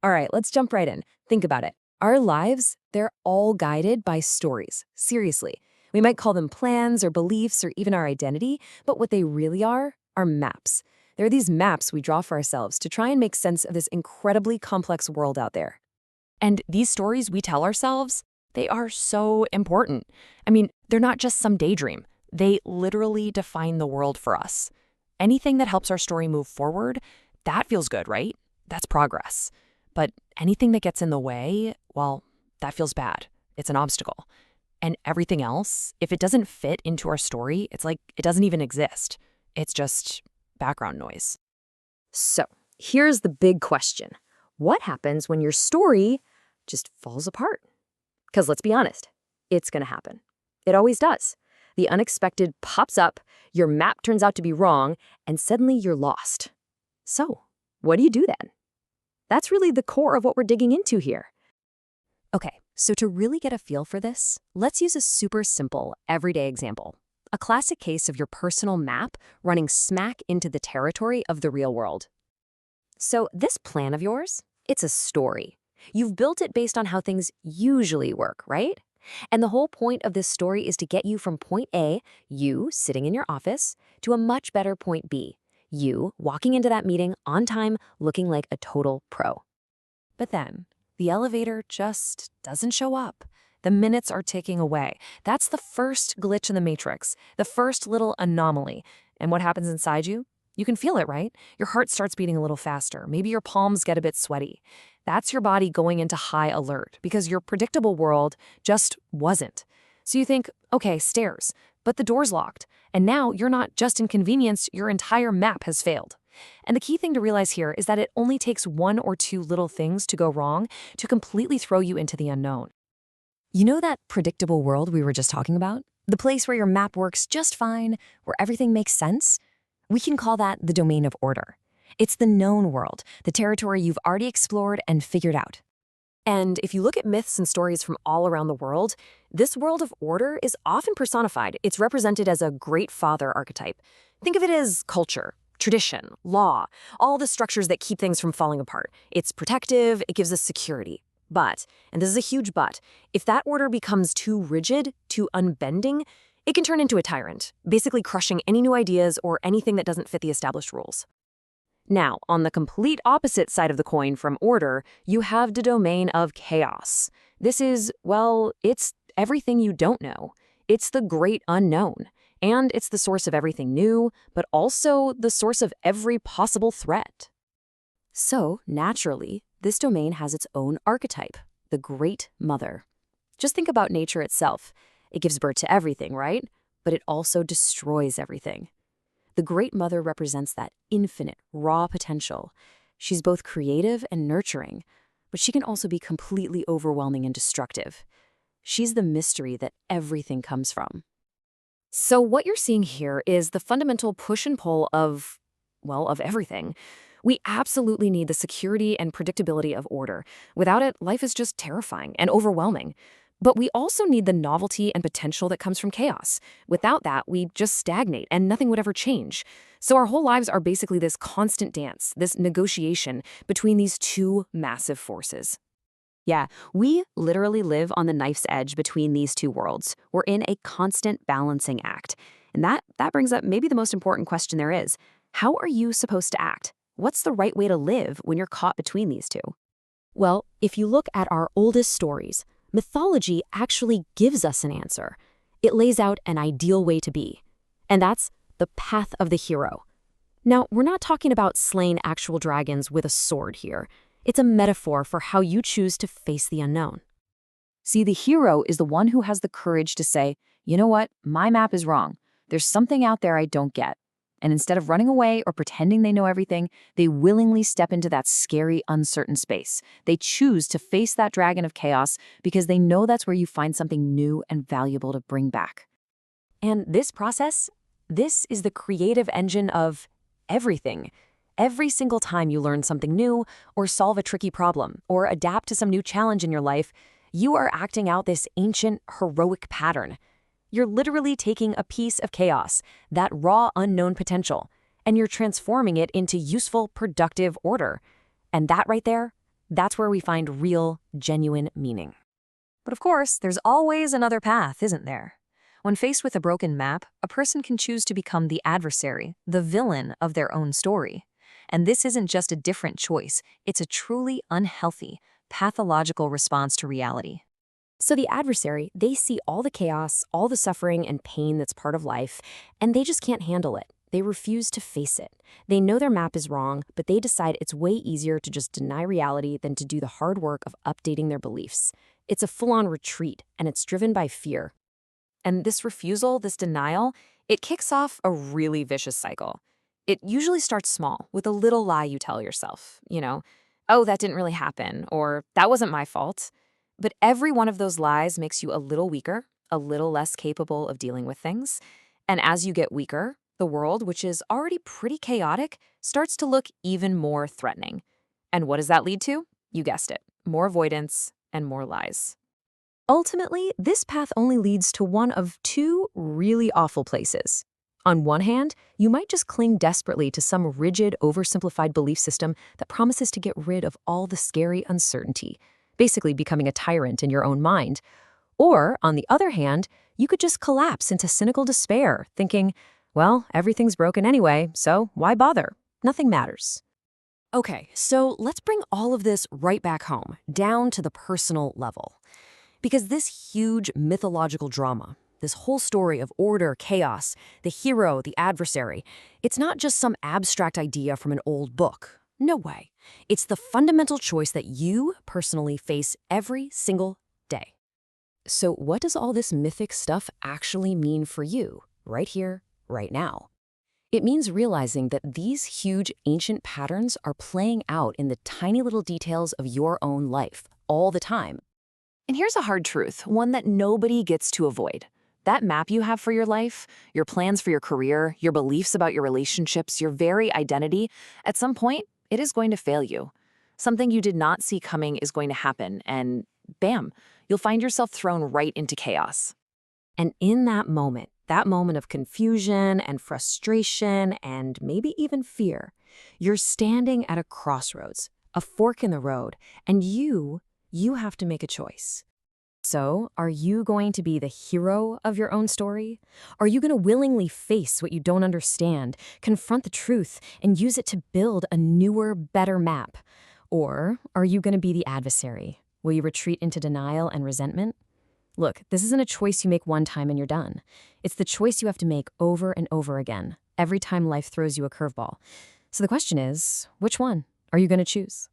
All right, let's jump right in. Think about it. Our lives, they're all guided by stories. Seriously. We might call them plans or beliefs or even our identity, but what they really are maps. They're these maps we draw for ourselves to try and make sense of this incredibly complex world out there. And these stories we tell ourselves, they are so important. They're not just some daydream. They literally define the world for us. Anything that helps our story move forward, that feels good, right? That's progress. But anything that gets in the way, well, that feels bad. It's an obstacle. And everything else, if it doesn't fit into our story, it's like it doesn't even exist. It's just background noise. So, here's the big question. What happens when your story just falls apart? Because let's be honest, it's going to happen. It always does. The unexpected pops up, your map turns out to be wrong, and suddenly you're lost. So, what do you do then? That's really the core of what we're digging into here. Okay, so to really get a feel for this, let's use a super simple, everyday example. A classic case of your personal map running smack into the territory of the real world. So this plan of yours, it's a story. You've built it based on how things usually work, right? And the whole point of this story is to get you from point A, you sitting in your office, to a much better point B, you walking into that meeting on time looking like a total pro. But then, the elevator just doesn't show up. The minutes are ticking away. That's the first glitch in the matrix, the first little anomaly. And what happens inside you? You can feel it, right? Your heart starts beating a little faster. Maybe your palms get a bit sweaty. That's your body going into high alert because your predictable world just wasn't. So you think, okay, stairs, but the door's locked. And now you're not just inconvenienced, your entire map has failed. And the key thing to realize here is that it only takes one or two little things to go wrong to completely throw you into the unknown. You know that predictable world we were just talking about? The place where your map works just fine, where everything makes sense? We can call that the domain of order. It's the known world, the territory you've already explored and figured out. And if you look at myths and stories from all around the world, this world of order is often personified. It's represented as a great father archetype. Think of it as culture, tradition, law, all the structures that keep things from falling apart. It's protective, it gives us security. But, and this is a huge but, if that order becomes too rigid, too unbending, it can turn into a tyrant, basically crushing any new ideas or anything that doesn't fit the established rules. Now, on the complete opposite side of the coin from order, you have the domain of chaos. This is, well, it's everything you don't know. It's the great unknown. And it's the source of everything new, but also the source of every possible threat. So, naturally, this domain has its own archetype, the Great Mother. Just think about nature itself. It gives birth to everything, right? But it also destroys everything. The Great Mother represents that infinite, raw potential. She's both creative and nurturing, but she can also be completely overwhelming and destructive. She's the mystery that everything comes from. So what you're seeing here is the fundamental push and pull of everything. We absolutely need the security and predictability of order. Without it, life is just terrifying and overwhelming. But we also need the novelty and potential that comes from chaos. Without that, we just stagnate and nothing would ever change. So our whole lives are basically this constant dance, this negotiation between these two massive forces. Yeah, we literally live on the knife's edge between these two worlds. We're in a constant balancing act. And that brings up maybe the most important question there is. How are you supposed to act? What's the right way to live when you're caught between these two? Well, if you look at our oldest stories, mythology actually gives us an answer. It lays out an ideal way to be. And that's the path of the hero. Now, we're not talking about slaying actual dragons with a sword here. It's a metaphor for how you choose to face the unknown. See, the hero is the one who has the courage to say, you know what, my map is wrong. There's something out there I don't get. And instead of running away or pretending they know everything, they willingly step into that scary, uncertain space. They choose to face that dragon of chaos because they know that's where you find something new and valuable to bring back. And this process, this is the creative engine of everything. Every single time you learn something new, or solve a tricky problem, or adapt to some new challenge in your life, you are acting out this ancient, heroic pattern. You're literally taking a piece of chaos, that raw, unknown potential, and you're transforming it into useful, productive order. And that right there, That's where we find real, genuine meaning. But of course, there's always another path, isn't there? When faced with a broken map, a person can choose to become the adversary, the villain of their own story. And this isn't just a different choice, it's a truly unhealthy, pathological response to reality. So the adversary, they see all the chaos, all the suffering and pain that's part of life, and they just can't handle it. They refuse to face it. They know their map is wrong, but they decide it's way easier to just deny reality than to do the hard work of updating their beliefs. It's a full-on retreat, and it's driven by fear. And this refusal, this denial, it kicks off a really vicious cycle. It usually starts small, with a little lie you tell yourself. Oh, that didn't really happen, or that wasn't my fault. But every one of those lies makes you a little weaker, a little less capable of dealing with things. And as you get weaker, the world, which is already pretty chaotic, starts to look even more threatening. And what does that lead to? You guessed it, more avoidance and more lies. Ultimately, this path only leads to one of two really awful places. On one hand, you might just cling desperately to some rigid, oversimplified belief system that promises to get rid of all the scary uncertainty, basically becoming a tyrant in your own mind. Or, on the other hand, you could just collapse into cynical despair, thinking, well, everything's broken anyway, so why bother? Nothing matters. Okay, so let's bring all of this right back home, down to the personal level. Because this huge mythological drama, this whole story of order, chaos, the hero, the adversary, it's not just some abstract idea from an old book. No way. It's the fundamental choice that you personally face every single day. So what does all this mythic stuff actually mean for you, right here, right now? It means realizing that these huge ancient patterns are playing out in the tiny little details of your own life, all the time. And here's a hard truth, one that nobody gets to avoid. That map you have for your life, your plans for your career, your beliefs about your relationships, your very identity, at some point, it is going to fail you. Something you did not see coming is going to happen, and bam, you'll find yourself thrown right into chaos. And in that moment of confusion and frustration and maybe even fear, you're standing at a crossroads, a fork in the road, and you have to make a choice. So, are you going to be the hero of your own story? Are you going to willingly face what you don't understand, confront the truth, and use it to build a newer, better map? Or are you going to be the adversary? Will you retreat into denial and resentment? Look, this isn't a choice you make one time and you're done. It's the choice you have to make over and over again, every time life throws you a curveball. So the question is, which one are you going to choose?